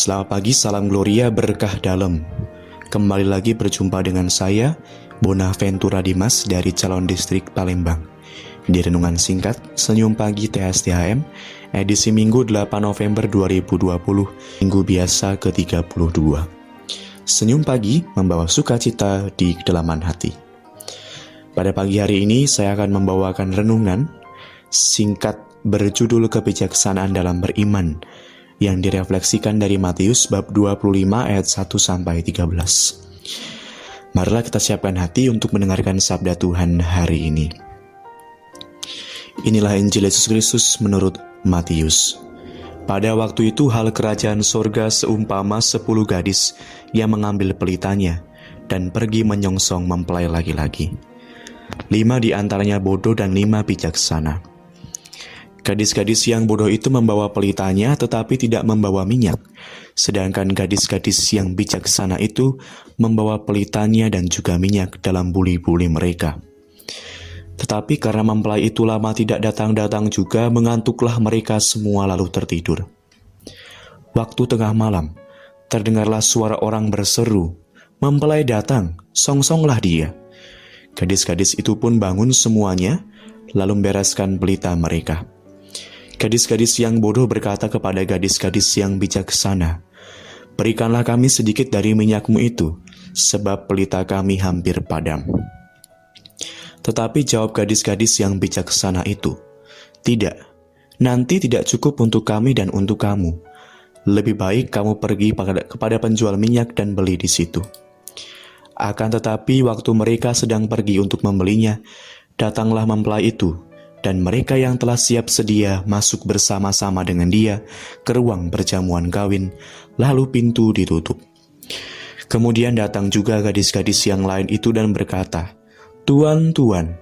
Selamat pagi, salam Gloria, berkah dalam. Kembali lagi berjumpa dengan saya, Bonaventura Dimas dari Calon Distrik Palembang. Di renungan singkat, Senyum Pagi THSTHM, edisi Minggu 8 November 2020, Minggu biasa ke-32. Senyum Pagi membawa sukacita di kedalaman hati. Pada pagi hari ini, saya akan membawakan renungan singkat berjudul Kebijaksanaan dalam Beriman, yang direfleksikan dari Matius bab 25 ayat 1-13. Marilah kita siapkan hati untuk mendengarkan sabda Tuhan hari ini. Inilah Injil Yesus Kristus menurut Matius. Pada waktu itu hal kerajaan sorga seumpama 10 gadis yang mengambil pelitanya dan pergi menyongsong mempelai laki-laki. 5 di antaranya bodoh dan 5 bijaksana. Gadis-gadis yang bodoh itu membawa pelitanya tetapi tidak membawa minyak, sedangkan gadis-gadis yang bijaksana itu membawa pelitanya dan juga minyak dalam buli-buli mereka. Tetapi karena mempelai itu lama tidak datang-datang juga, mengantuklah mereka semua lalu tertidur. Waktu tengah malam, terdengarlah suara orang berseru, "Mempelai datang, songsonglah dia." Gadis-gadis itu pun bangun semuanya, lalu membereskan pelita mereka. Gadis-gadis yang bodoh berkata kepada gadis-gadis yang bijaksana, "Berikanlah kami sedikit dari minyakmu itu, sebab pelita kami hampir padam." Tetapi jawab gadis-gadis yang bijaksana itu, "Tidak, nanti tidak cukup untuk kami dan untuk kamu. Lebih baik kamu pergi kepada penjual minyak dan beli di situ." Akan tetapi waktu mereka sedang pergi untuk membelinya, datanglah mempelai itu, dan mereka yang telah siap sedia masuk bersama-sama dengan dia ke ruang perjamuan kawin, lalu pintu ditutup. Kemudian datang juga gadis-gadis yang lain itu dan berkata, "Tuan, Tuan,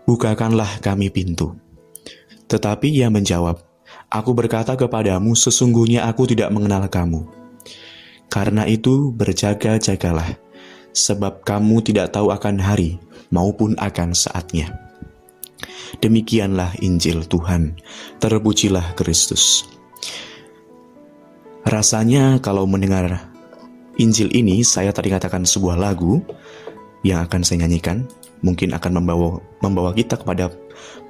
bukakanlah kami pintu." Tetapi ia menjawab, "Aku berkata kepadamu, sesungguhnya aku tidak mengenal kamu. Karena itu berjaga-jagalah, sebab kamu tidak tahu akan hari maupun akan saatnya." Demikianlah Injil Tuhan, terpujilah Kristus. Rasanya kalau mendengar Injil ini, saya tadi katakan sebuah lagu yang akan saya nyanyikan, mungkin akan membawa kita kepada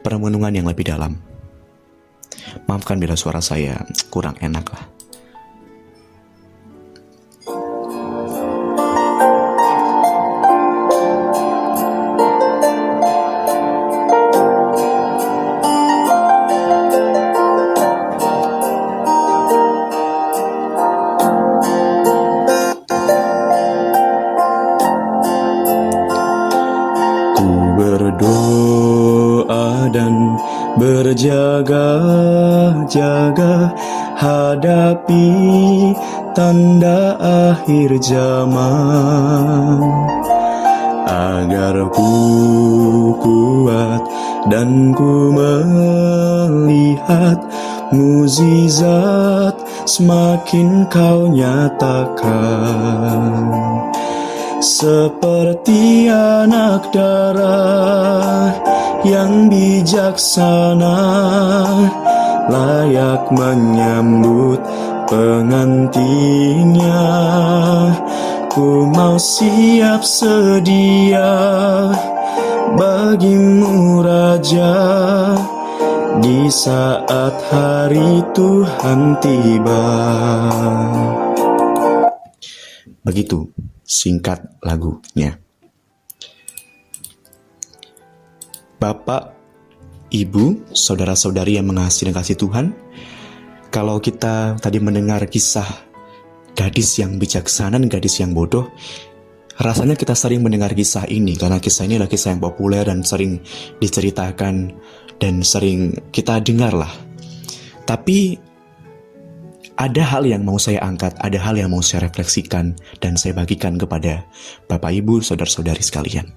perenungan yang lebih dalam. Maafkan bila suara saya kurang enak lah. Berdoa dan berjaga-jaga hadapi tanda akhir zaman, agar ku kuat dan ku melihat mukjizat semakin kau nyatakan. Seperti anak darah yang bijaksana, layak menyambut pengantinnya. Ku mau siap sedia bagimu Raja, di saat hari Tuhan tiba. Begitu singkat lagunya. Bapak, Ibu, saudara-saudari yang mengasihi dan kasih Tuhan, kalau kita tadi mendengar kisah gadis yang bijaksana dan gadis yang bodoh, rasanya kita sering mendengar kisah ini karena kisah ini adalah kisah yang populer dan sering diceritakan dan sering kita dengar lah. Tapi ada hal yang mau saya angkat, ada hal yang mau saya refleksikan dan saya bagikan kepada Bapak, Ibu, saudara-saudari sekalian.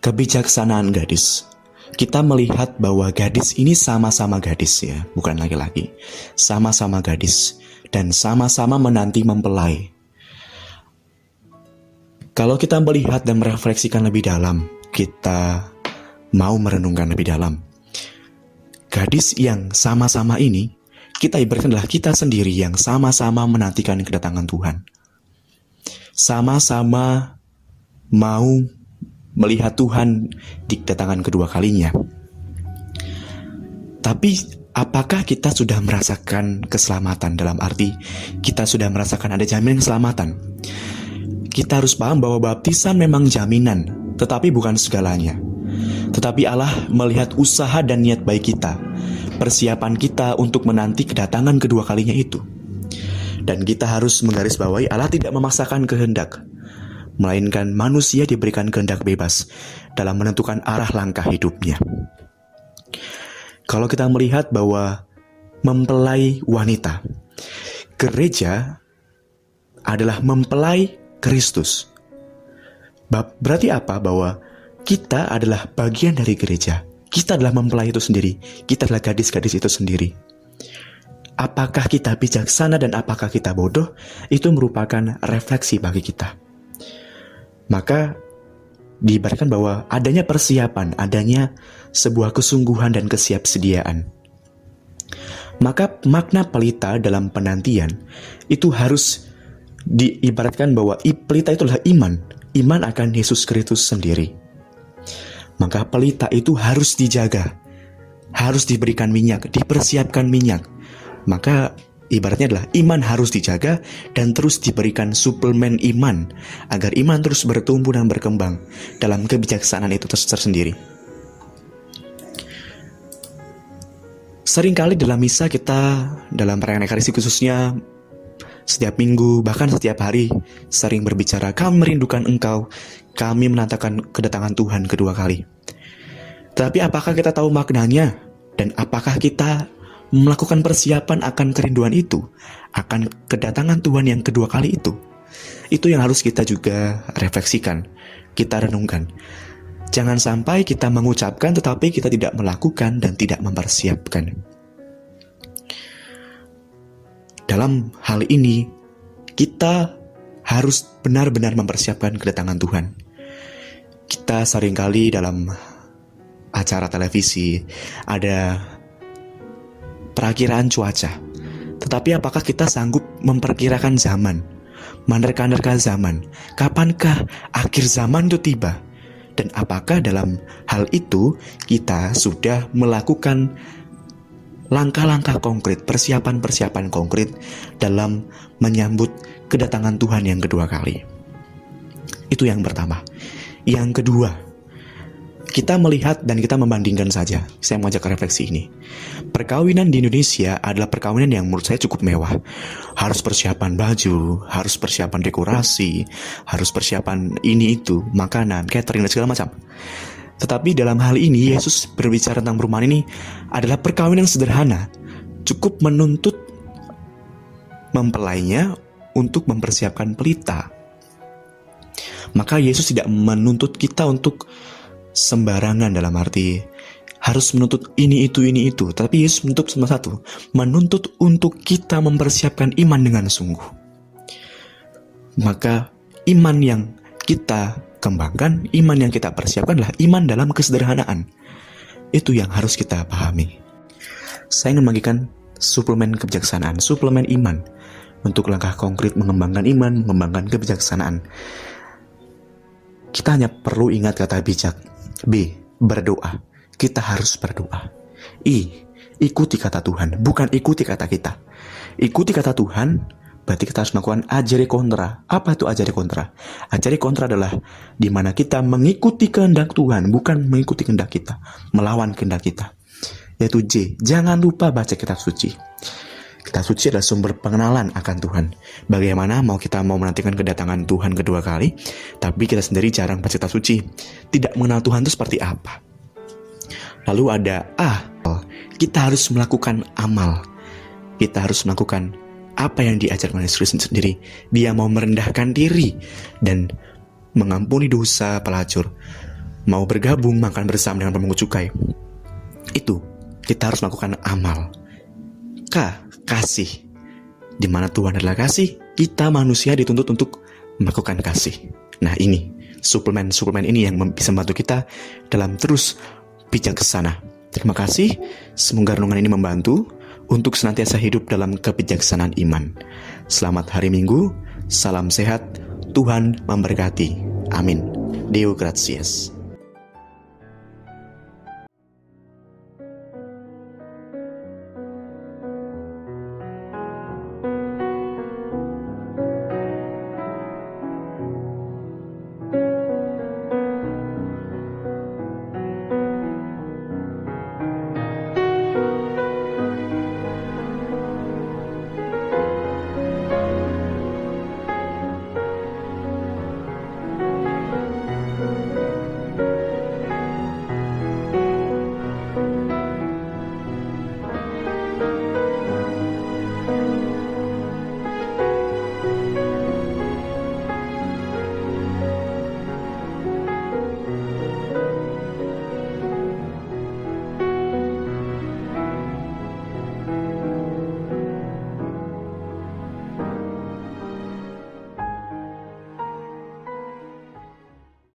Kebijaksanaan gadis. Kita melihat bahwa gadis ini sama-sama gadis ya, bukan laki-laki. Sama-sama gadis dan sama-sama menanti mempelai. Kalau kita melihat dan merefleksikan lebih dalam, kita mau merenungkan lebih dalam. Gadis yang sama-sama ini kita ibaratkan adalah kita sendiri yang sama-sama menantikan kedatangan Tuhan. Sama-sama mau melihat Tuhan di kedatangan kedua kalinya. Tapi apakah kita sudah merasakan keselamatan? Dalam arti kita sudah merasakan ada jaminan keselamatan. Kita harus paham bahwa baptisan memang jaminan, tetapi bukan segalanya. Tetapi Allah melihat usaha dan niat baik kita, persiapan kita untuk menanti kedatangan kedua kalinya itu. Dan kita harus menggarisbawahi Allah tidak memaksakan kehendak, melainkan manusia diberikan kehendak bebas dalam menentukan arah langkah hidupnya. Kalau kita melihat bahwa mempelai wanita, gereja adalah mempelai Kristus. Berarti apa? Bahwa kita adalah bagian dari gereja. Kita adalah mempelai itu sendiri. Kita adalah gadis-gadis itu sendiri. Apakah kita bijaksana dan apakah kita bodoh? Itu merupakan refleksi bagi kita. Maka diibaratkan bahwa adanya persiapan, adanya sebuah kesungguhan dan kesiapsediaan. Maka makna pelita dalam penantian itu harus diibaratkan bahwa pelita itu adalah iman akan Yesus Kristus sendiri. Maka pelita itu harus dijaga, harus diberikan minyak, dipersiapkan minyak. Maka ibaratnya adalah iman harus dijaga dan terus diberikan suplemen iman agar iman terus bertumbuh dan berkembang dalam kebijaksanaan itu tersendiri. Seringkali dalam misa kita, dalam perayaan Ekaristi khususnya, setiap minggu, bahkan setiap hari, sering berbicara, kami merindukan Engkau, kami menantikan kedatangan Tuhan kedua kali. Tapi apakah kita tahu maknanya? Dan apakah kita melakukan persiapan akan kerinduan itu, akan kedatangan Tuhan yang kedua kali itu? Itu yang harus kita juga refleksikan, kita renungkan. Jangan sampai kita mengucapkan tetapi kita tidak melakukan dan tidak mempersiapkan. Dalam hal ini, kita harus benar-benar mempersiapkan kedatangan Tuhan. Kita seringkali dalam acara televisi ada perakiraan cuaca. Tetapi apakah kita sanggup memperkirakan zaman? Menerka-nerka zaman. Kapankah akhir zaman itu tiba? Dan apakah dalam hal itu kita sudah melakukan langkah-langkah konkret, persiapan-persiapan konkret dalam menyambut kedatangan Tuhan yang kedua kali? Itu yang pertama. Yang kedua, kita melihat dan kita membandingkan saja. Saya mau ajak refleksi ini. Perkawinan di Indonesia adalah perkawinan yang menurut saya cukup mewah. Harus persiapan baju, harus persiapan dekorasi, harus persiapan ini itu, makanan, catering dan segala macam. Tetapi dalam hal ini Yesus berbicara tentang perumahan ini adalah perkawinan sederhana. Cukup menuntut mempelainya untuk mempersiapkan pelita. Maka Yesus tidak menuntut kita untuk sembarangan dalam arti harus menuntut ini itu. Tapi Yesus menuntut sama satu, menuntut untuk kita mempersiapkan iman dengan sungguh. Maka iman yang kita kembangkan, iman yang kita persiapkan adalah iman dalam kesederhanaan. Itu yang harus kita pahami. Saya ingin membagikan suplemen kebijaksanaan, suplemen iman untuk langkah konkret mengembangkan iman, mengembangkan kebijaksanaan. Kita hanya perlu ingat kata bijak. B. Berdoa. Kita harus berdoa. I. Ikuti kata Tuhan, bukan ikuti kata kita. Ikuti kata Tuhan, berarti kita harus melakukan ajari kontra. Apa itu ajari kontra? Ajari kontra adalah di mana kita mengikuti kehendak Tuhan, bukan mengikuti kehendak kita, melawan kehendak kita. Yaitu J. Jangan lupa baca kitab suci. Kitab suci adalah sumber pengenalan akan Tuhan. Bagaimana kita mau menantikan kedatangan Tuhan kedua kali, tapi kita sendiri jarang baca kitab suci. Tidak mengenal Tuhan itu seperti apa. Lalu ada A. Kita harus melakukan amal. Kita harus melakukan apa yang diajarkan oleh Yesus sendiri. Dia mau merendahkan diri dan mengampuni dosa pelacur. Mau bergabung makan bersama dengan pemungut cukai. Itu kita harus melakukan amal. K. Kasih. Di mana Tuhan adalah kasih, kita manusia dituntut untuk melakukan kasih. Nah ini, suplemen ini yang bisa membantu kita dalam terus bijaksana. Terima kasih, semoga renungan ini membantu untuk senantiasa hidup dalam kebijaksanaan iman. Selamat hari Minggu, salam sehat, Tuhan memberkati. Amin. Deo gratias.